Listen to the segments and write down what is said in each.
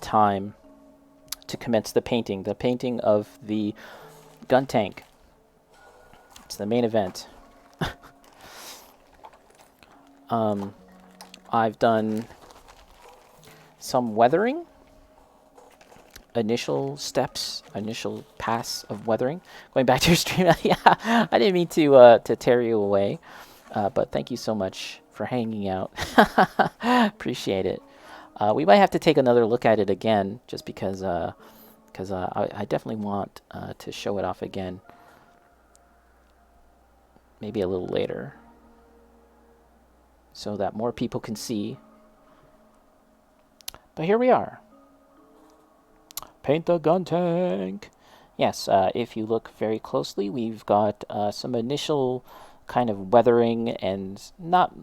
time to commence the painting of the Guntank. It's the main event. I've done some weathering, initial steps, initial pass of weathering. Going back to your stream, yeah, I didn't mean to tear you away, but thank you so much for hanging out. Appreciate it. We might have to take another look at it again, just because I definitely want to show it off again. Maybe a little later, so that more people can see. But here we are. Paint the Guntank. Yes, if you look very closely, we've got some initial kind of weathering, and not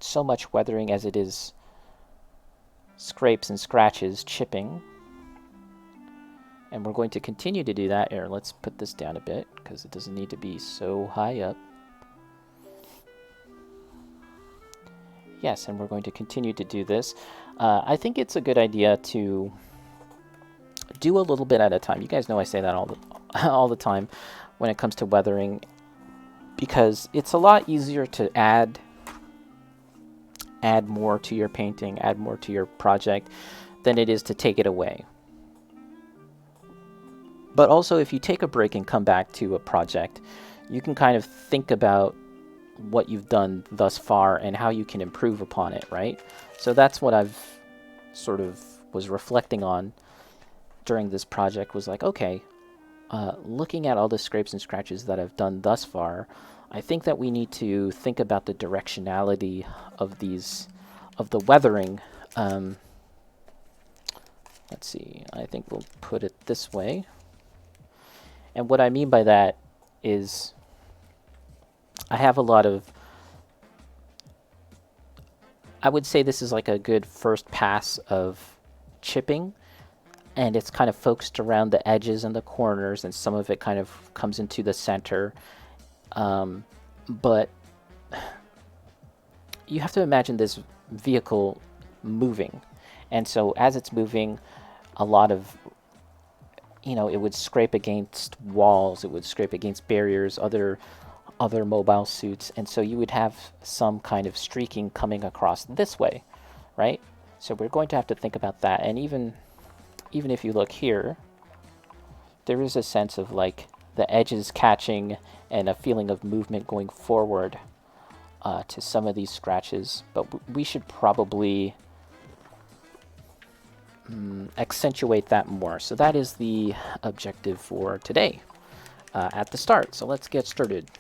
so much weathering as it is scrapes and scratches, chipping. And we're going to continue to do that. Here, let's put this down a bit, because it doesn't need to be so high up. Yes, and we're going to continue to do this. I think it's a good idea to do a little bit at a time. You guys know I say that all the time when it comes to weathering, because it's a lot easier to add more to your painting, add more to your project, than it is to take it away. But also, if you take a break and come back to a project, you can kind of think about what you've done thus far and how you can improve upon it, right? So that's what I've sort of was reflecting on during this project, was like, okay, looking at all the scrapes and scratches that I've done thus far, I think that we need to think about the directionality of the weathering. Let's see, I think we'll put it this way. And what I mean by that is I have a lot of, I would say this is like a good first pass of chipping, and it's kind of focused around the edges and the corners, and some of it kind of comes into the center. But you have to imagine this vehicle moving, and so as it's moving, a lot of, it would scrape against walls, it would scrape against barriers, other mobile suits, and so you would have some kind of streaking coming across this way, right? So we're going to have to think about that. And even if you look here, there is a sense of like the edges catching and a feeling of movement going forward to some of these scratches, but we should probably accentuate that more. So that is the objective for today at the start. So let's get started.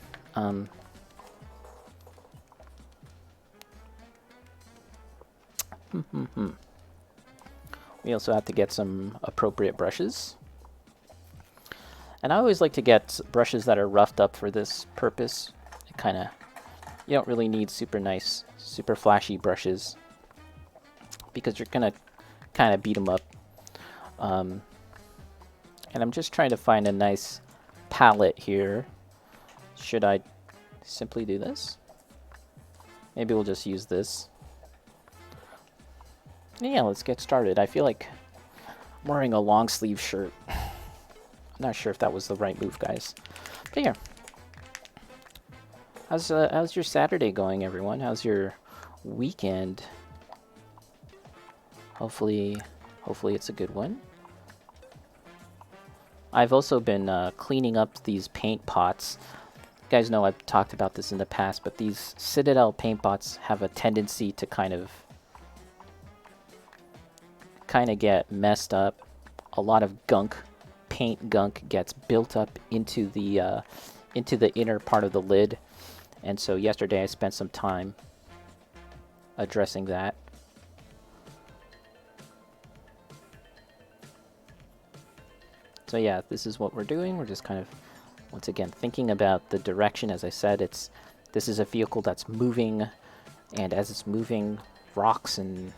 We also have to get some appropriate brushes. And I always like to get brushes that are roughed up for this purpose. You don't really need super nice, super flashy brushes, because you're going to kind of beat them up. And I'm just trying to find a nice palette here. Should I simply do this? Maybe we'll just use this. Yeah, let's get started. I feel like I'm wearing a long sleeve shirt. I'm not sure if that was the right move, guys. But yeah. How's your Saturday going, everyone? How's your weekend? Hopefully it's a good one. I've also been cleaning up these paint pots. You guys know I've talked about this in the past, but these Citadel paint pots have a tendency to kind of get messed up. A lot of paint gunk gets built up into the inner part of the lid, and so yesterday I spent some time addressing that. So yeah, this is what we're doing. We're just kind of, once again, thinking about the direction. As I said, this is a vehicle that's moving, and as it's moving, rocks and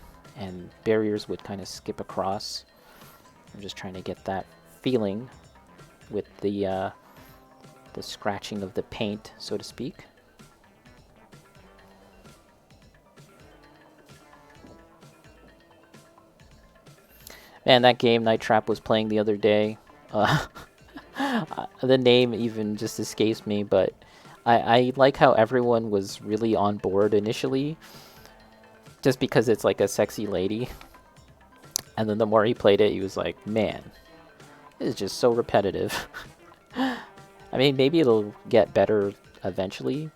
barriers would kind of skip across. I'm just trying to get that feeling with the scratching of the paint, so to speak. Man, that game Night Trap was playing the other day. Uh, the name even just escapes me, but I like how everyone was really on board initially, just because it's like a sexy lady. And then the more he played it, he was like, man, this is just so repetitive. I mean, maybe it'll get better eventually.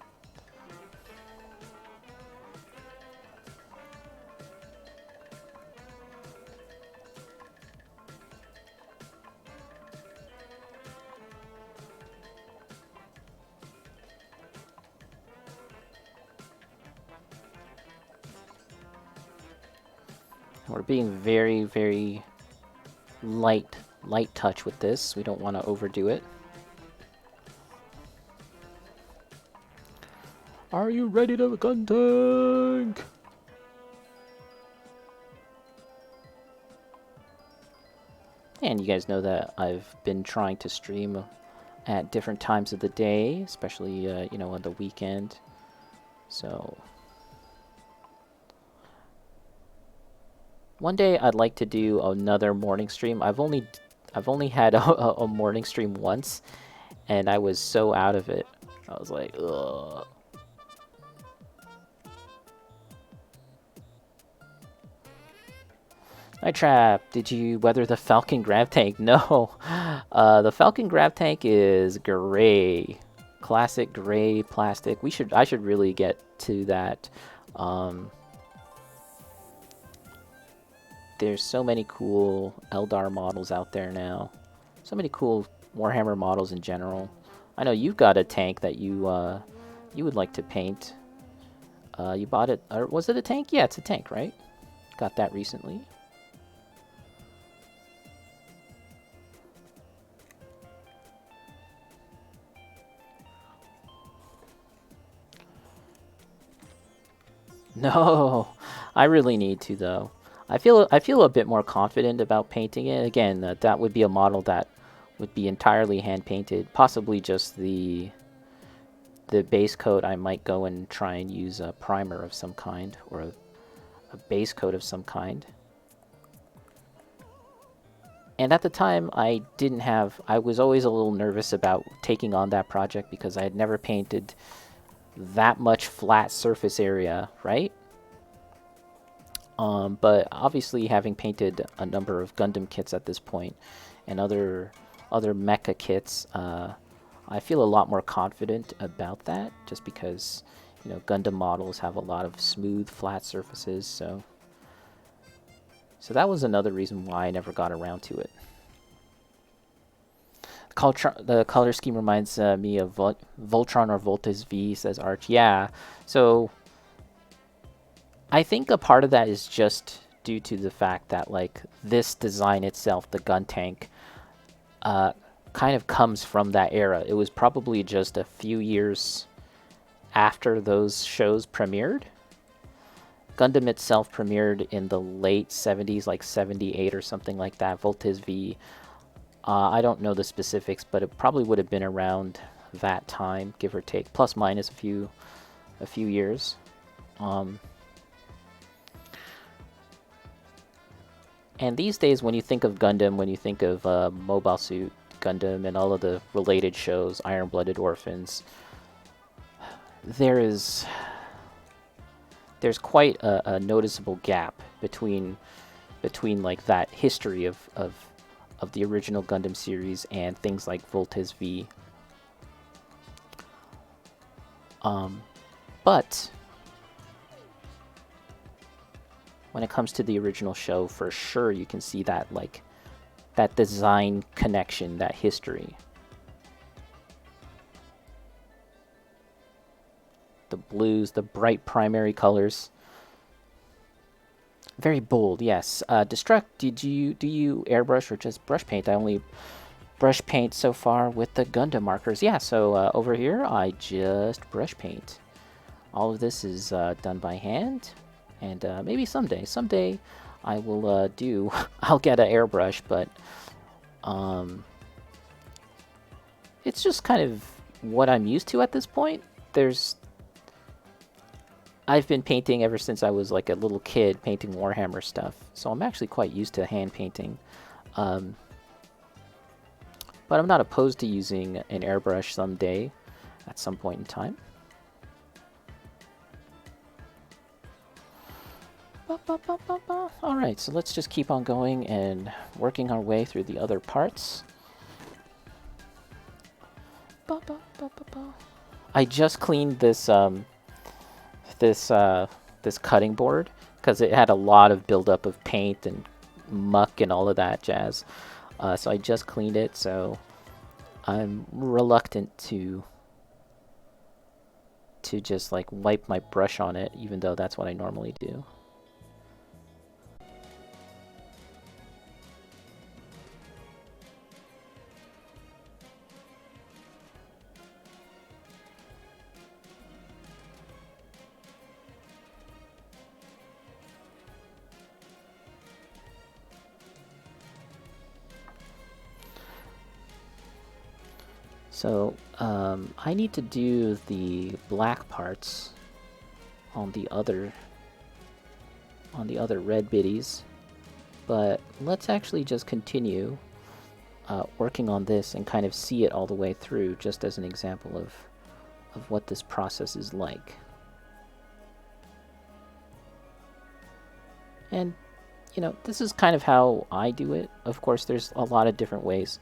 We're being very, very light touch with this. We don't want to overdo it. Are you ready to Guntank? And you guys know that I've been trying to stream at different times of the day, especially you know, on the weekend. So one day I'd like to do another morning stream. I've only had a morning stream once, and I was so out of it. I was like, ugh. Night Trap, did you weather the Falcon Grab Tank? No. The Falcon Grab Tank is gray. Classic gray plastic. I should really get to that. There's so many cool Eldar models out there now. So many cool Warhammer models in general. I know you've got a tank that you would like to paint. You bought it, or was it a tank? Yeah, it's a tank, right? Got that recently. No, I really need to though. I feel a bit more confident about painting it. Again, that would be a model that would be entirely hand painted. Possibly just the base coat. I might go and try and use a primer of some kind, or a base coat of some kind. And at the time, I was always a little nervous about taking on that project because I had never painted that much flat surface area, right? But obviously, having painted a number of Gundam kits at this point, and other mecha kits, I feel a lot more confident about that, just because, you know, Gundam models have a lot of smooth, flat surfaces. So that was another reason why I never got around to it. The color scheme reminds me of Voltron or Volta's V, says Arch. Yeah, so I think a part of that is just due to the fact that, like, this design itself, the Guntank, kind of comes from that era. It was probably just a few years after those shows premiered. Gundam itself premiered in the late 70s, like 78 or something like that. Voltes V, I don't know the specifics, but it probably would have been around that time, give or take, plus minus a few years. And these days, when you think of Gundam, when you think of Mobile Suit Gundam and all of the related shows, Iron-Blooded Orphans, there's quite a noticeable gap between like that history of the original Gundam series and things like Voltes V. But when it comes to the original show, for sure you can see that, like, that design connection, that history. The blues, the bright primary colors. Very bold, yes. Destruct, do you airbrush or just brush paint? I only brush paint so far with the Gundam markers. Yeah, so over here I just brush paint. All of this is done by hand, and maybe someday I will do. I'll get an airbrush, but it's just kind of what I'm used to at this point. There's I've been painting ever since I was like a little kid, painting Warhammer stuff. So I'm actually quite used to hand painting. Um, but I'm not opposed to using an airbrush someday, at some point in time. Alright, so let's just keep on going and working our way through the other parts. I just cleaned this cutting board because it had a lot of buildup of paint and muck and all of that jazz. So I just cleaned it, so I'm reluctant to just like wipe my brush on it, even though that's what I normally do. So I need to do the black parts on the other red biddies, but let's actually just continue working on this and kind of see it all the way through, just as an example of what this process is like. And you know, this is kind of how I do it. Of course, there's a lot of different ways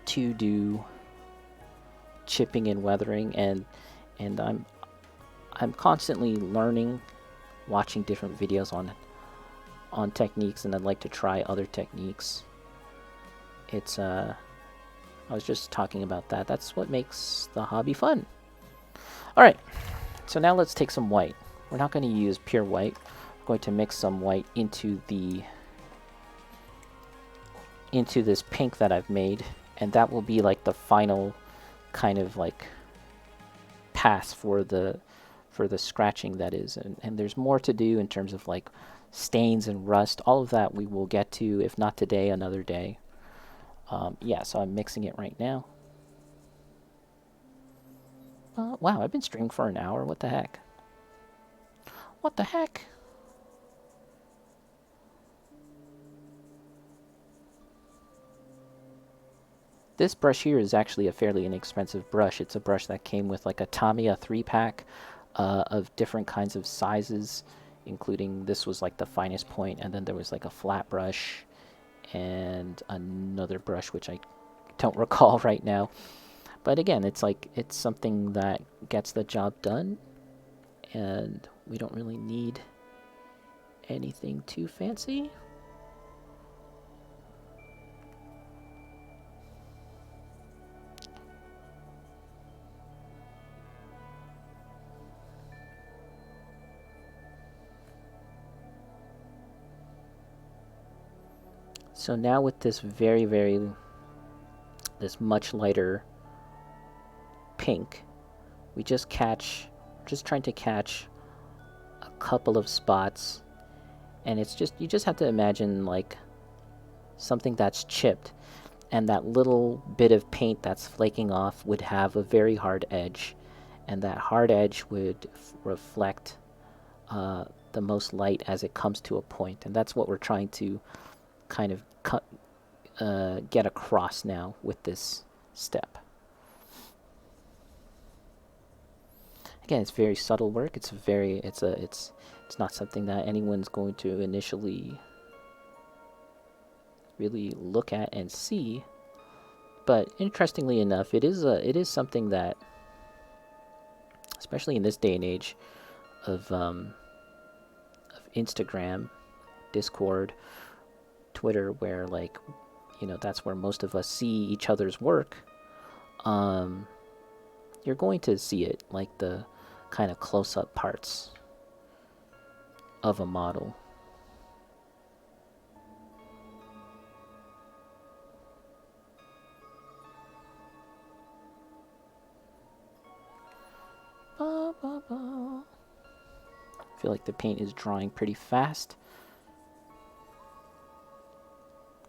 to do chipping and weathering, and I'm constantly learning, watching different videos on techniques, and I'd like to try other techniques. It's I was just talking about that. That's what makes the hobby fun. All right, so now let's take some white. We're not going to use pure white. We're going to mix some white into this pink that I've made, and that will be like the final kind of like pass for the scratching that is. And there's more to do in terms of like stains and rust. All of that we will get to, if not today, another day. Yeah, so I'm mixing it right now. Wow, I've been streaming for an hour. What the heck? What the heck? This brush here is actually a fairly inexpensive brush. It's a brush that came with like a Tamiya 3-pack of different kinds of sizes, including this was like the finest point, and then there was like a flat brush and another brush which I don't recall right now. But again, it's like it's something that gets the job done, and we don't really need anything too fancy. So now with this this much lighter pink, we just trying to catch a couple of spots, and it's just, you just have to imagine like something that's chipped, and that little bit of paint that's flaking off would have a very hard edge, and that hard edge would reflect the most light as it comes to a point, and that's what we're trying to kind of get across now with this step. Again, it's very subtle work. It's not something that anyone's going to initially really look at and see. But interestingly enough, it is something that, especially in this day and age of Instagram, Discord, Twitter, where like, you know, that's where most of us see each other's work. You're going to see it, like the kind of close-up parts of a model. I feel like the paint is drying pretty fast,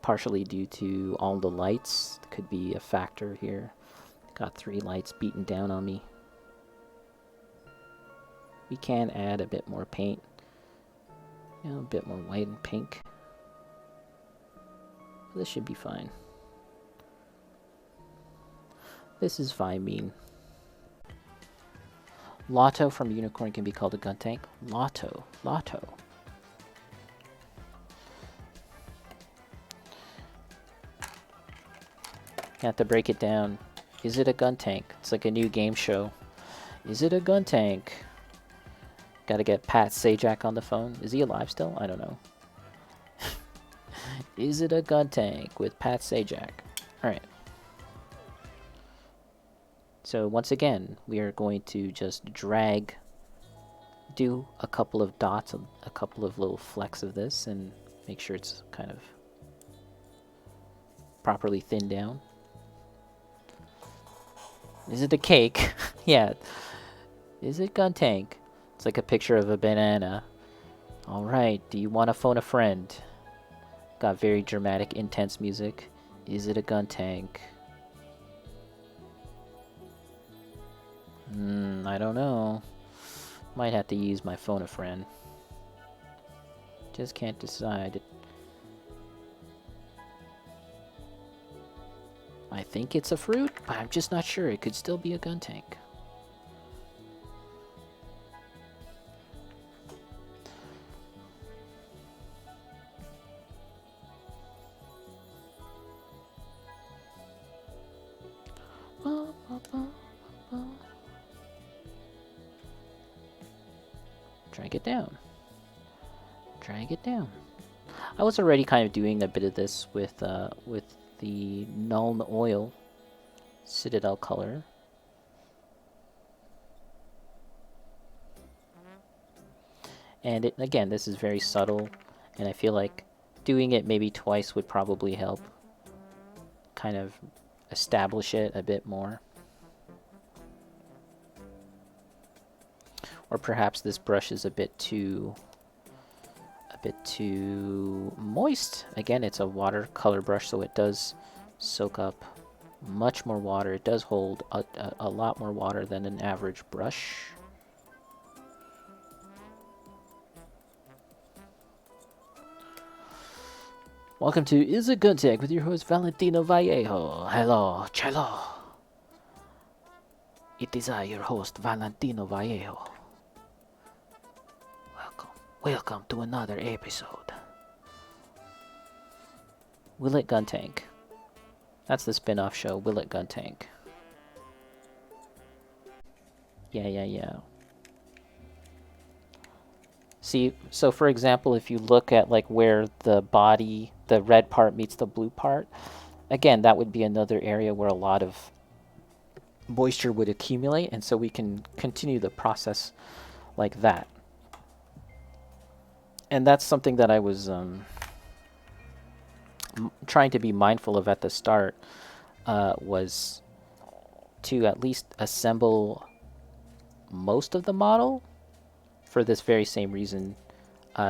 partially due to all the lights. Could be a factor here. Got 3 lights beaten down on me. We can add a bit more paint. You know, a bit more white and pink. This should be fine. This is fine, mean. Lotto from Unicorn can be called a Guntank. Lotto. Lotto. You have to break it down. Is it a Guntank? It's like a new game show. Is it a Guntank? Gotta get Pat Sajak on the phone. Is he alive still? I don't know. Is it a Guntank with Pat Sajak? Alright. So once again, we are going to just drag, do a couple of dots, a couple of little flecks of this, and make sure it's kind of properly thinned down. Is it a cake? Yeah. Is it Guntank? It's like a picture of a banana. Alright, do you want to phone a friend? Got very dramatic, intense music. Is it a Guntank? I don't know. Might have to use my phone a friend. Just can't decide. I think it's a fruit, but I'm just not sure. It could still be a Guntank. Drag it down. Drag it down. I was already kind of doing a bit of this with the Nuln Oil Citadel color. And it, again, this is very subtle, and I feel like doing it maybe twice would probably help kind of establish it a bit more. Or perhaps this brush is a bit too moist. Again, it's a watercolor brush, so it does soak up much more water. It does hold a lot more water than an average brush. Welcome to Is It Guntank with your host Valentino Vallejo. Hello, cello. It is I, your host Valentino Vallejo. Welcome to another episode. Will It Guntank? That's the spin-off show, Will It Guntank? Yeah. See, so for example, if you look at like where the body, the red part meets the blue part, again, that would be another area where a lot of moisture would accumulate, and so we can continue the process like that. And that's something that I was trying to be mindful of at the start, was to at least assemble most of the model for this very same reason,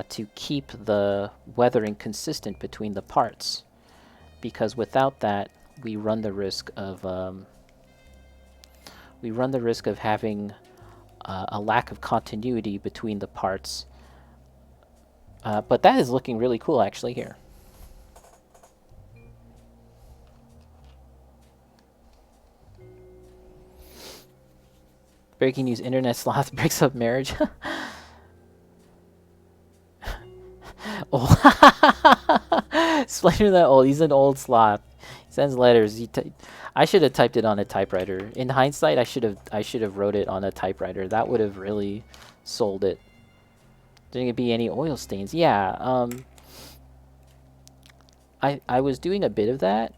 to keep the weathering consistent between the parts. Because without that, we run the risk of having a lack of continuity between the parts. But that is looking really cool, actually, here. Breaking news, internet sloth breaks up marriage. Oh. Splitter that old. He's an old sloth. He sends letters. I should have typed it on a typewriter. In hindsight, I should have wrote it on a typewriter. That would have really sold it. Didn't be any oil stains. Yeah, I was doing a bit of that,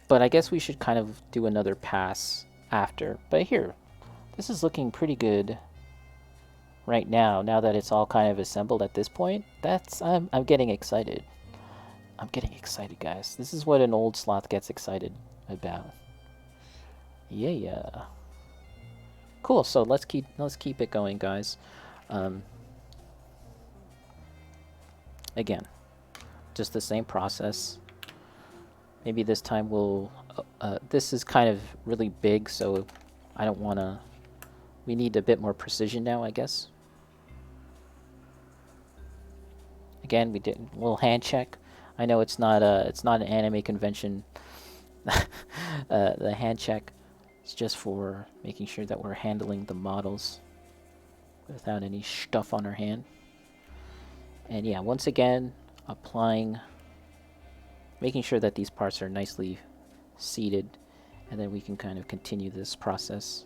but I guess we should kind of do another pass after. But here, this is looking pretty good right now that it's all kind of assembled at this point. I'm getting excited. I'm getting excited, guys. This is what an old sloth gets excited about. Yeah. Cool. So let's keep it going, guys. Again, just the same process. Maybe this time we'll... this is kind of really big, so I don't want to We need a bit more precision now, I guess. Again, we did a little hand check. I know it's not an anime convention. The hand check is just for making sure that we're handling the models without any stuff on our hand. And yeah, once again, applying, making sure that these parts are nicely seated, and then we can kind of continue this process.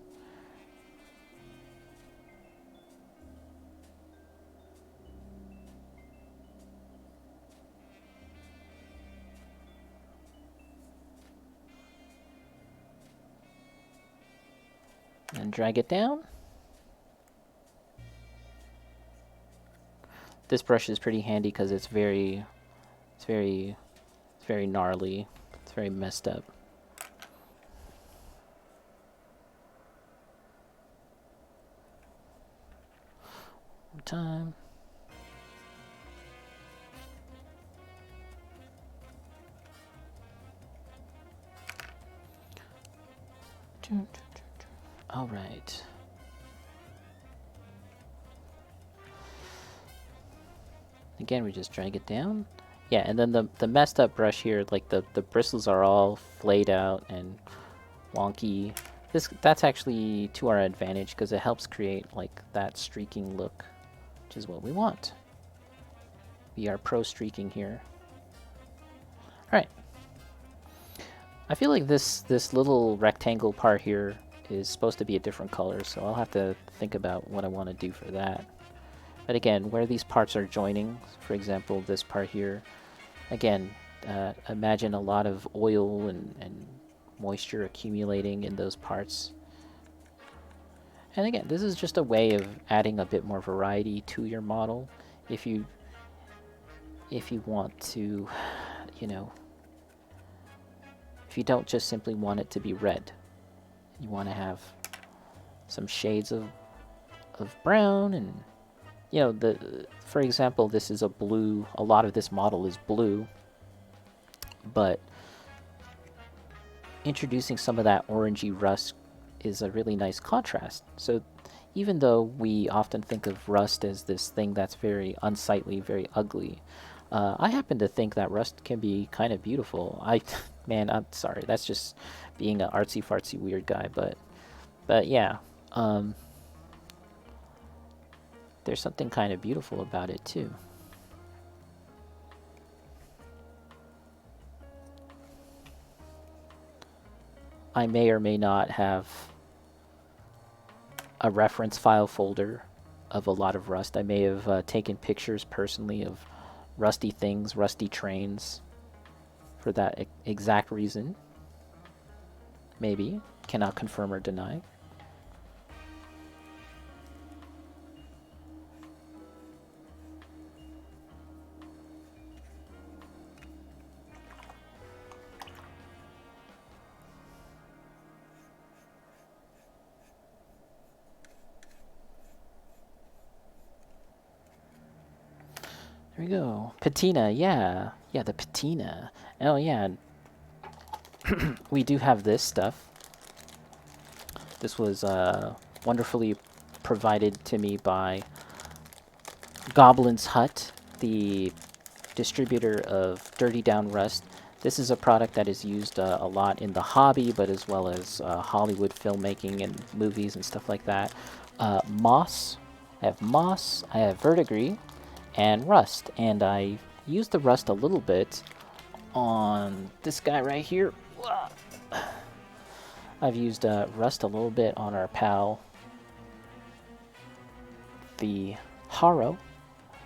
And drag it down. This brush is pretty handy because it's very gnarly. It's very messed up. One time. All right. Again, we just drag it down. Yeah, and then the messed up brush here, like the bristles are all flayed out and wonky. That's actually to our advantage because it helps create like that streaking look, which is what we want. We are pro streaking here. All right. I feel like this little rectangle part here is supposed to be a different color, so I'll have to think about what I want to do for that. But again, where these parts are joining, for example, this part here, again, imagine a lot of oil and moisture accumulating in those parts. And again, this is just a way of adding a bit more variety to your model. If you want to, you know, if you don't just simply want it to be red, you want to have some shades of brown, and you know, for example, this is a blue. A lot of this model is blue, but introducing some of that orangey rust is a really nice contrast. So even though we often think of rust as this thing that's very unsightly, very ugly, I happen to think that rust can be kind of beautiful. Man, I'm sorry, that's just being an artsy fartsy weird guy, but yeah, there's something kind of beautiful about it too. I may or may not have a reference file folder of a lot of rust. I may have taken pictures personally of rusty things, rusty trains, for that exact reason. Maybe. Cannot confirm or deny. There we go. Patina, yeah. Yeah, the patina. Oh, yeah. We do have this stuff. This was wonderfully provided to me by Goblin's Hut, the distributor of Dirty Down Rust. This is a product that is used a lot in the hobby, but as well as Hollywood filmmaking and movies and stuff like that. Moss. I have moss. I have verdigris. And rust, and I used the rust a little bit on this guy right here. I've used rust a little bit on our pal, the Haro,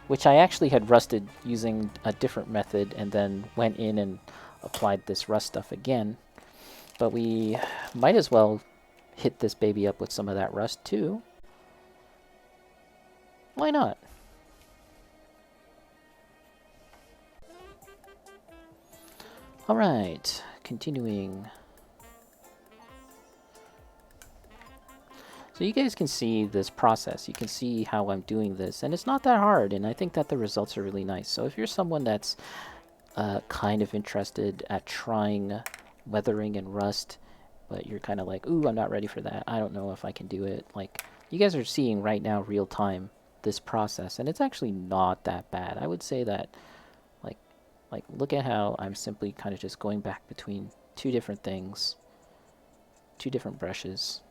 which I actually had rusted using a different method and then went in and applied this rust stuff again. But we might as well hit this baby up with some of that rust too. Why not? All right, continuing. So you guys can see this process. You can see how I'm doing this, and it's not that hard, and I think that the results are really nice. So if you're someone that's kind of interested at trying weathering and rust, but you're kind of like, ooh, I'm not ready for that. I don't know if I can do it. Like, You guys are seeing right now, real time, this process, and it's actually not that bad. I would say that, like, look at how I'm simply kind of just going back between two different things, two different brushes.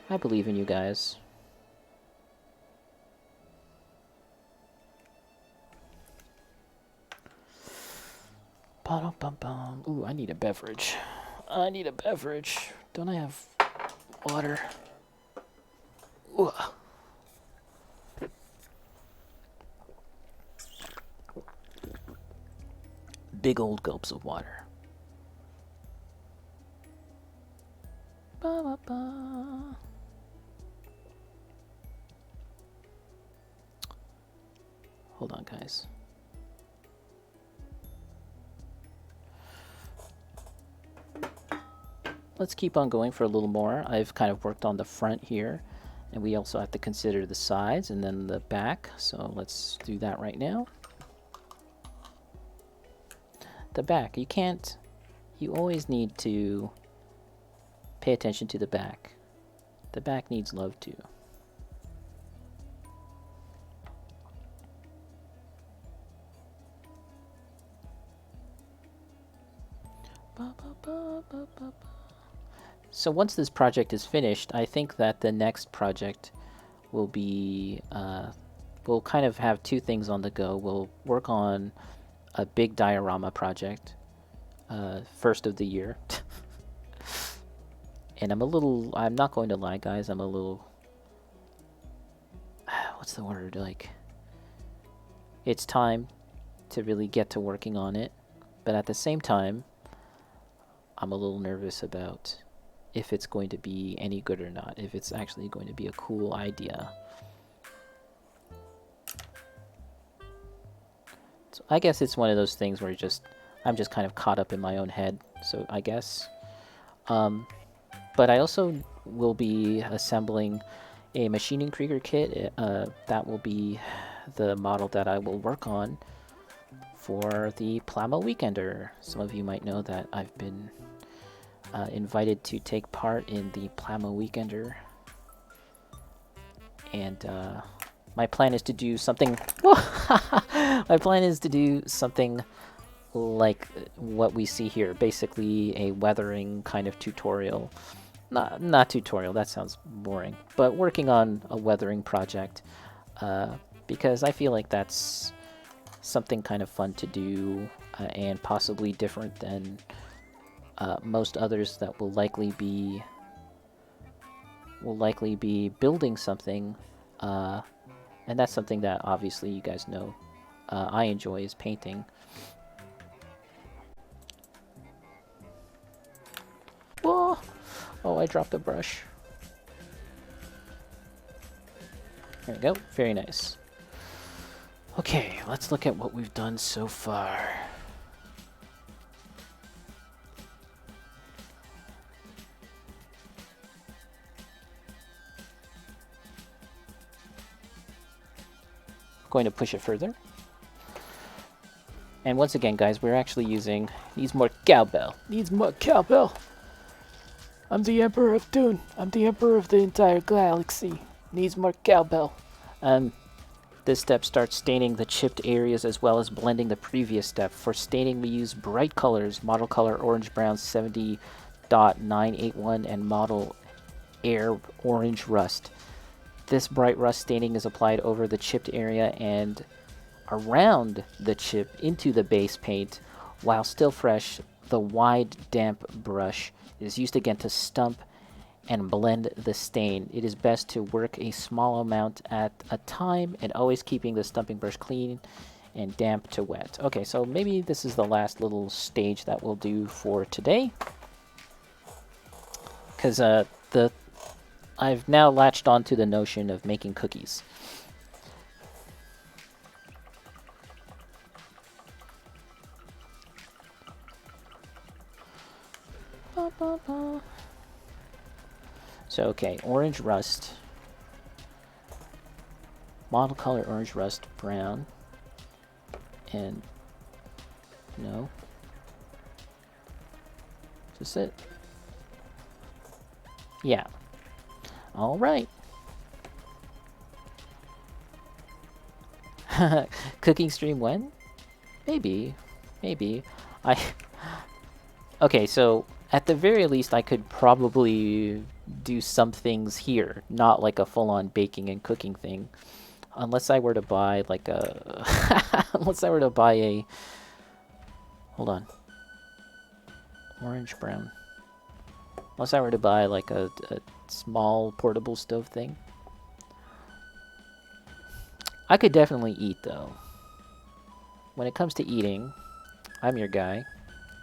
I believe in you guys. Ba-dum-bum-bum. Ooh, I need a beverage. I need a beverage. Don't I have water? Ooh. Big old gulps of water. Ba-ba-ba. Hold on, guys. Let's keep on going for a little more. I've kind of worked on the front here, and we also have to consider the sides and then the back. So let's do that right now. The back, you always need to pay attention to the back. The back needs love too. So once this project is finished, I think that the next project will be, we'll kind of have two things on the go. We'll work on a big diorama project, first of the year. And I'm not going to lie, guys, I'm a little, what's the word, like, it's time to really get to working on it, but at the same time, I'm a little nervous about if it's going to be any good or not, if it's actually going to be a cool idea. So I guess it's one of those things where I'm just kind of caught up in my own head, so I guess. But I also will be assembling a machining Krieger kit. That will be the model that I will work on for the Plamo Weekender. Some of you might know that I've been invited to take part in the Plamo Weekender, and my plan is to do something. My plan is to do something like what we see here, basically a weathering kind of tutorial. Not tutorial, that sounds boring, but working on a weathering project, because I feel like that's something kind of fun to do, and possibly different than most others that will likely be building something, and that's something that obviously you guys know I enjoy, is painting. Whoa! Oh, I dropped a brush. There we go. Very nice. Okay, let's look at what we've done so far. Going to push it further. And once again, guys, we're actually using... Needs more cowbell. Needs more cowbell. I'm the Emperor of Dune. I'm the Emperor of the entire galaxy. Needs more cowbell. This step starts staining the chipped areas as well as blending the previous step. For staining, we use bright colors, model color orange brown 70.981 and model air orange rust. This bright rust staining is applied over the chipped area and around the chip into the base paint. While still fresh, the wide damp brush is used again to stump and blend the stain. It is best to work a small amount at a time and always keeping the stumping brush clean and damp to wet. Okay, so maybe this is the last little stage that we'll do for today, because I've now latched onto the notion of making cookies. Ba, ba, ba. So, okay, orange rust. Model color orange rust brown. And, no. Is this it? Yeah. All right. Cooking stream when? Maybe. Maybe. I... Okay, so at the very least, I could probably do some things here. Not like a full-on baking and cooking thing. Unless I were to buy like a... Unless I were to buy a... Hold on. Orange brown. Unless I were to buy like a small portable stove thing. I could definitely eat though. When it comes to eating, I'm your guy.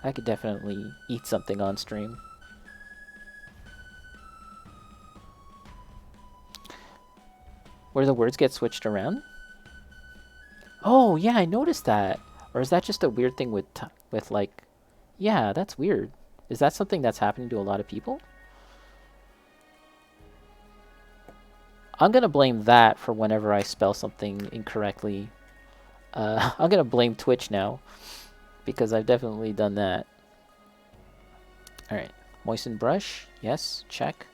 I could definitely eat something on stream. Where the words get switched around? Oh, yeah, I noticed that. Or is that just a weird thing with like... Yeah, that's weird. Is that something that's happening to a lot of people? I'm gonna blame that for whenever I spell something incorrectly. I'm gonna blame Twitch now, because I've definitely done that. Alright, moisten brush, yes, check.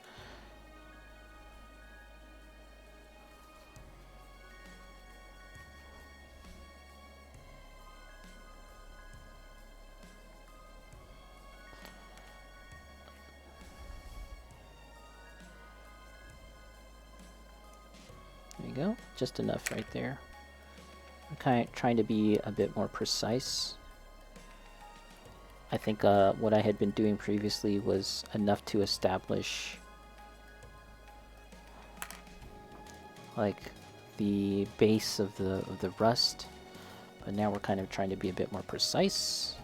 There you go, just enough right there. I'm kind of trying to be a bit more precise. I think what I had been doing previously was enough to establish like the base of the rust, but now we're kind of trying to be a bit more precise.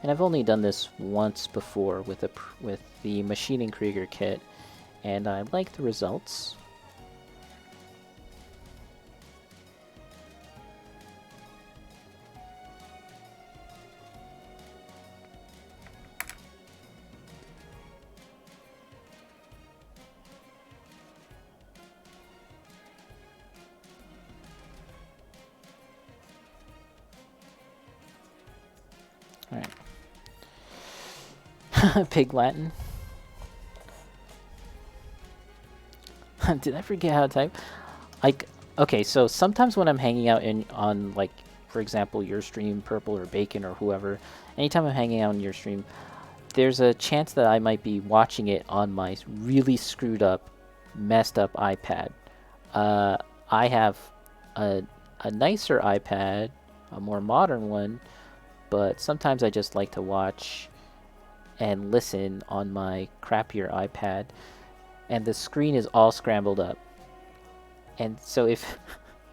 And I've only done this once before with the Machining Krieger kit, and I like the results. Alright. Pig Latin. Did I forget how to type? Like, okay, so sometimes when I'm hanging out on, like, for example, your stream, Purple or Bacon or whoever, anytime I'm hanging out on your stream, there's a chance that I might be watching it on my really screwed up, messed up iPad. I have a nicer iPad, a more modern one, but sometimes I just like to watch and listen on my crappier iPad, and the screen is all scrambled up. And so if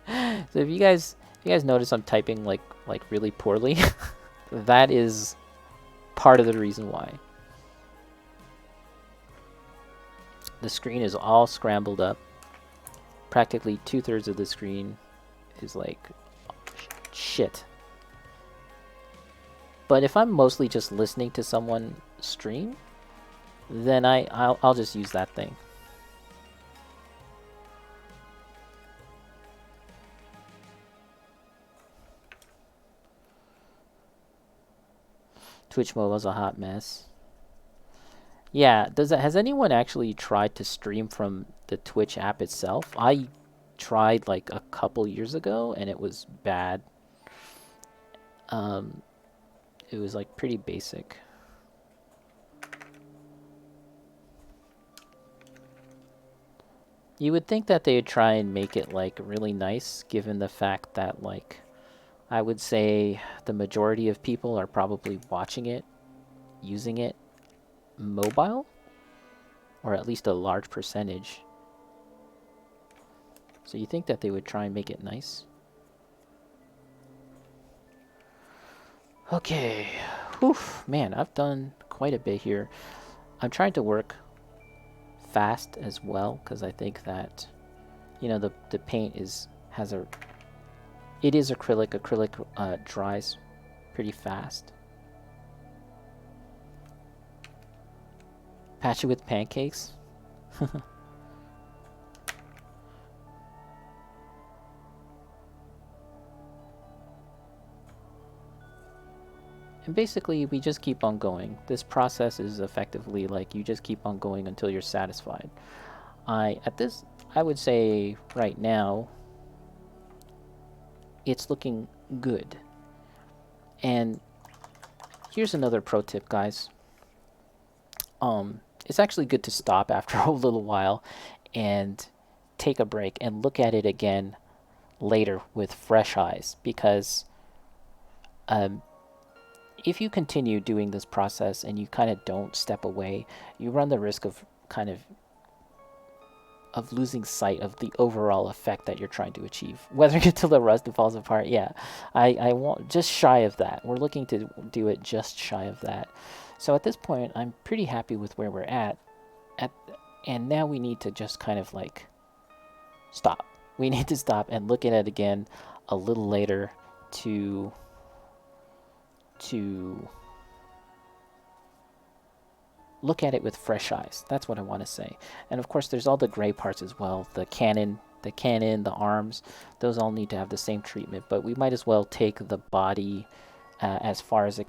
so if you guys notice I'm typing like really poorly, that is part of the reason why. The screen is all scrambled up. Practically 2/3 of the screen is like shit. But if I'm mostly just listening to someone stream, then I'll just use that thing. Twitch Mobile's a hot mess. Yeah, has anyone actually tried to stream from the Twitch app itself? I tried like a couple years ago and it was bad. It was like pretty basic. You would think that they would try and make it like really nice, given the fact that like I would say the majority of people are probably watching it, using it mobile, or at least a large percentage. So you think that they would try and make it nice. Okay, whew, man, I've done quite a bit here. I'm trying to work fast as well, because I think that, you know, the paint it is acrylic. Acrylic dries pretty fast. Patch it with pancakes. And basically, we just keep on going. This process is effectively like you just keep on going until you're satisfied. I would say right now, it's looking good. And here's another pro tip, guys. It's actually good to stop after a little while and take a break and look at it again later with fresh eyes, because um, if you continue doing this process and you kind of don't step away, you run the risk of kind of losing sight of the overall effect that you're trying to achieve. Whether until the rust falls apart, yeah, I want just shy of that. We're looking to do it just shy of that. So at this point, I'm pretty happy with where we're at, and now we need to just kind of like stop. We need to stop and look at it again a little later to to look at it with fresh eyes. That's what I want to say. And of course, there's all the gray parts as well. The arms, those all need to have the same treatment. But we might as well take the body as far as it